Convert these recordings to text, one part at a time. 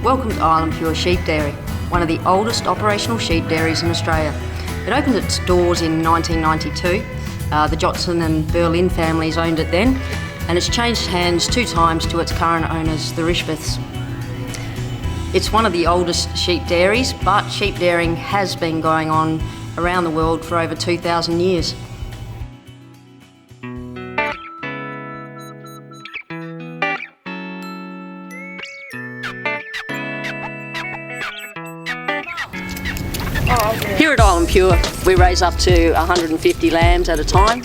Welcome to Island Pure Sheep Dairy, one of the oldest operational sheep dairies in Australia. It opened its doors in 1992. The Jotson and Berlin families owned it then, and it's changed hands 2 times to its current owners, the Rishbeths. It's one of the oldest sheep dairies, but sheep dairying has been going on around the world for over 2,000 years. Here at Island Pure, we raise up to 150 lambs at a time.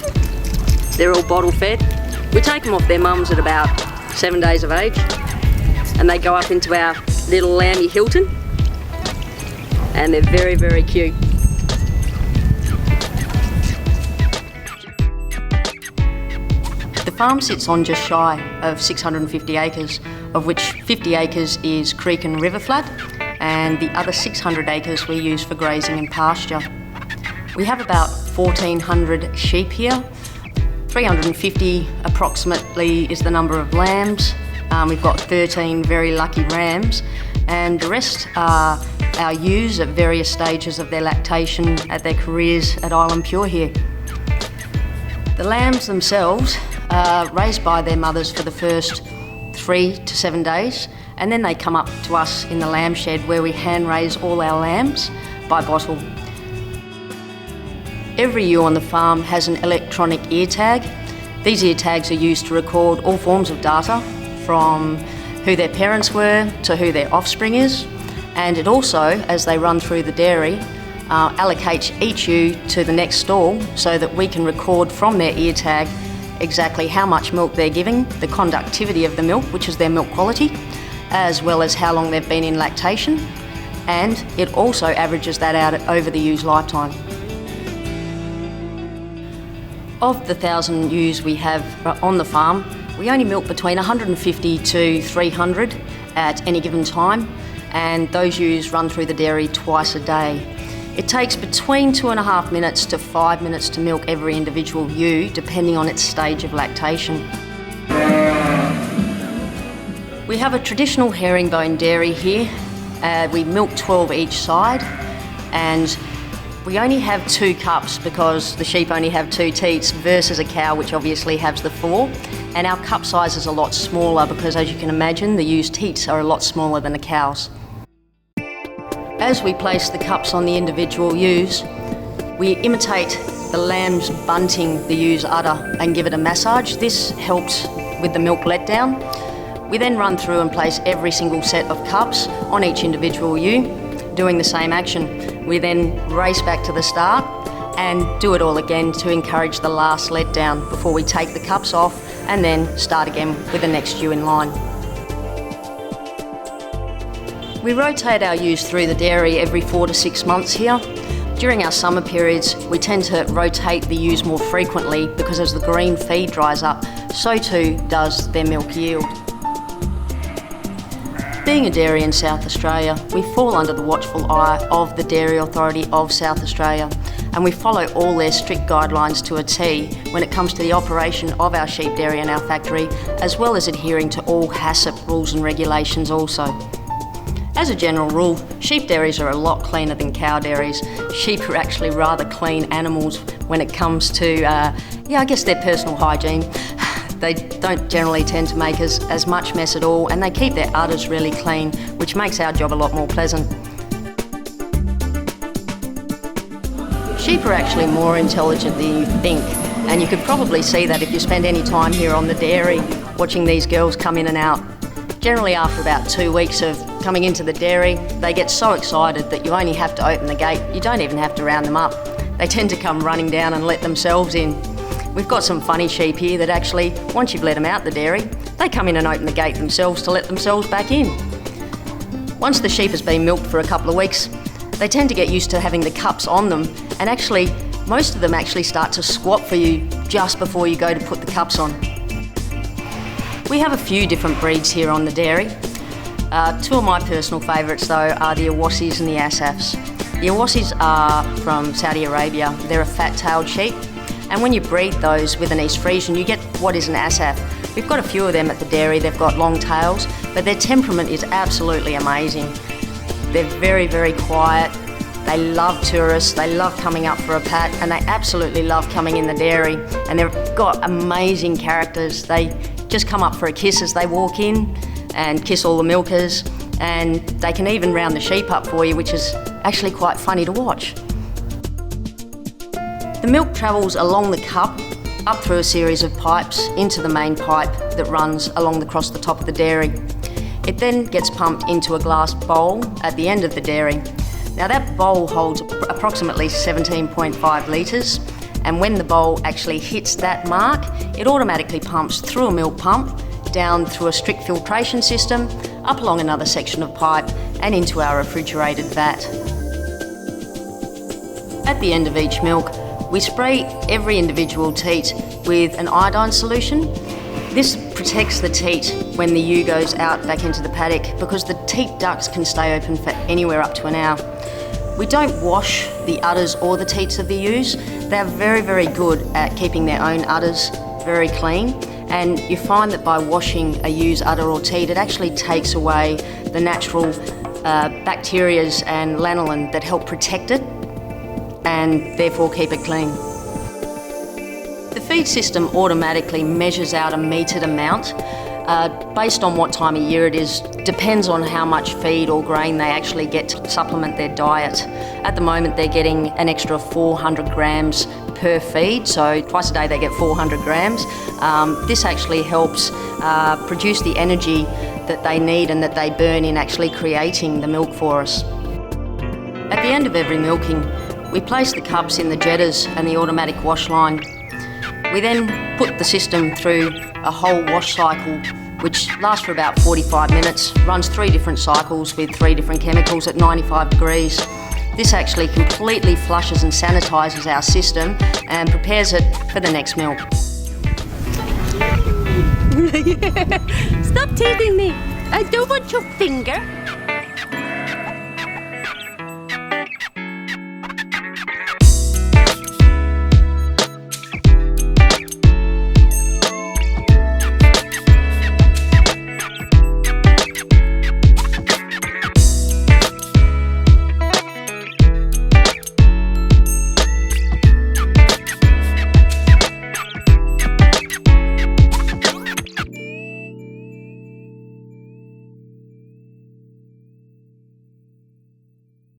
They're all bottle fed. We take them off their mums at about 7 days of age, and they go up into our little lamby Hilton, and they're very, very cute. The farm sits on just shy of 650 acres, of which 50 acres is creek and river flat, and the other 600 acres we use for grazing and pasture. We have about 1,400 sheep here. 350 approximately is the number of lambs. We've got 13 very lucky rams, and the rest are our ewes at various stages of their lactation at their careers at Island Pure here. The lambs themselves are raised by their mothers for the first 3 to 7 days, and then they come up to us in the lamb shed where we hand raise all our lambs by bottle. Every ewe on the farm has an electronic ear tag. These ear tags are used to record all forms of data, from who their parents were to who their offspring is, and it also, as they run through the dairy, allocates each ewe to the next stall so that we can record from their ear tag exactly how much milk they're giving, the conductivity of the milk, which is their milk quality, as well as how long they've been in lactation, and it also averages that out over the ewe's lifetime. Of the 1,000 ewes we have on the farm, we only milk between 150 to 300 at any given time, and those ewes run through the dairy twice a day. It takes between 2.5 minutes to 5 minutes to milk every individual ewe, depending on its stage of lactation. We have a traditional herringbone dairy here. We milk 12 each side, and we only have 2 cups because the sheep only have 2 teats versus a cow, which obviously has the 4. And our cup size is a lot smaller because, as you can imagine, the ewe's teats are a lot smaller than a cow's. As we place the cups on the individual ewes, we imitate the lamb's bunting the ewe's udder and give it a massage. This helps with the milk letdown. We then run through and place every single set of cups on each individual ewe, doing the same action. We then race back to the start and do it all again to encourage the last letdown before we take the cups off and then start again with the next ewe in line. We rotate our ewes through the dairy every 4 to 6 months here. During our summer periods, we tend to rotate the ewes more frequently because as the green feed dries up, so too does their milk yield. Being a dairy in South Australia, we fall under the watchful eye of the Dairy Authority of South Australia, and we follow all their strict guidelines to a T when it comes to the operation of our sheep dairy and our factory, as well as adhering to all HACCP rules and regulations also. As a general rule, sheep dairies are a lot cleaner than cow dairies. Sheep are actually rather clean animals when it comes to, their personal hygiene. They don't generally tend to make as much mess at all, and they keep their udders really clean, which makes our job a lot more pleasant. Sheep are actually more intelligent than you think, and you could probably see that if you spend any time here on the dairy watching these girls come in and out. Generally after about 2 weeks of coming into the dairy, they get so excited that you only have to open the gate. You don't even have to round them up. They tend to come running down and let themselves in. We've got some funny sheep here that actually, once you've let them out the dairy, they come in and open the gate themselves to let themselves back in. Once the sheep has been milked for a couple of weeks, they tend to get used to having the cups on them, and actually, most of them actually start to squat for you just before you go to put the cups on. We have a few different breeds here on the dairy. 2 of my personal favourites though are the Awassis and the Asafs. The Awassis are from Saudi Arabia. They're a fat-tailed sheep. And when you breed those with an East Friesian, you get what is an Asaf, We've got a few of them at the dairy. They've got long tails, but their temperament is absolutely amazing. They're very, very quiet. They love tourists, they love coming up for a pat, and they absolutely love coming in the dairy. And they've got amazing characters. They just come up for a kiss as they walk in and kiss all the milkers, and they can even round the sheep up for you, which is actually quite funny to watch. The milk travels along the cup, up through a series of pipes into the main pipe that runs across the top of the dairy. It then gets pumped into a glass bowl at the end of the dairy. Now that bowl holds approximately 17.5 litres, and when the bowl actually hits that mark, it automatically pumps through a milk pump, down through a strict filtration system, up along another section of pipe and into our refrigerated vat. At the end of each milk, we spray every individual teat with an iodine solution. This protects the teat when the ewe goes out back into the paddock, because the teat ducts can stay open for anywhere up to an hour. We don't wash the udders or the teats of the ewes. They're very, very good at keeping their own udders very clean, and you find that by washing a ewe's udder or teat, it actually takes away the natural bacterias and lanolin that help protect it and therefore keep it clean. The feed system automatically measures out a metered amount based on what time of year it is. Depends on how much feed or grain they actually get to supplement their diet. At the moment they're getting an extra 400 grams per feed, so twice a day they get 400 grams. This actually helps produce the energy that they need and that they burn in actually creating the milk for us. At the end of every milking, we place the cups in the jetters and the automatic wash line. We then put the system through a whole wash cycle, which lasts for about 45 minutes, runs 3 different cycles with 3 different chemicals at 95 degrees. This actually completely flushes and sanitises our system and prepares it for the next milk. Stop teasing me! I don't want your finger!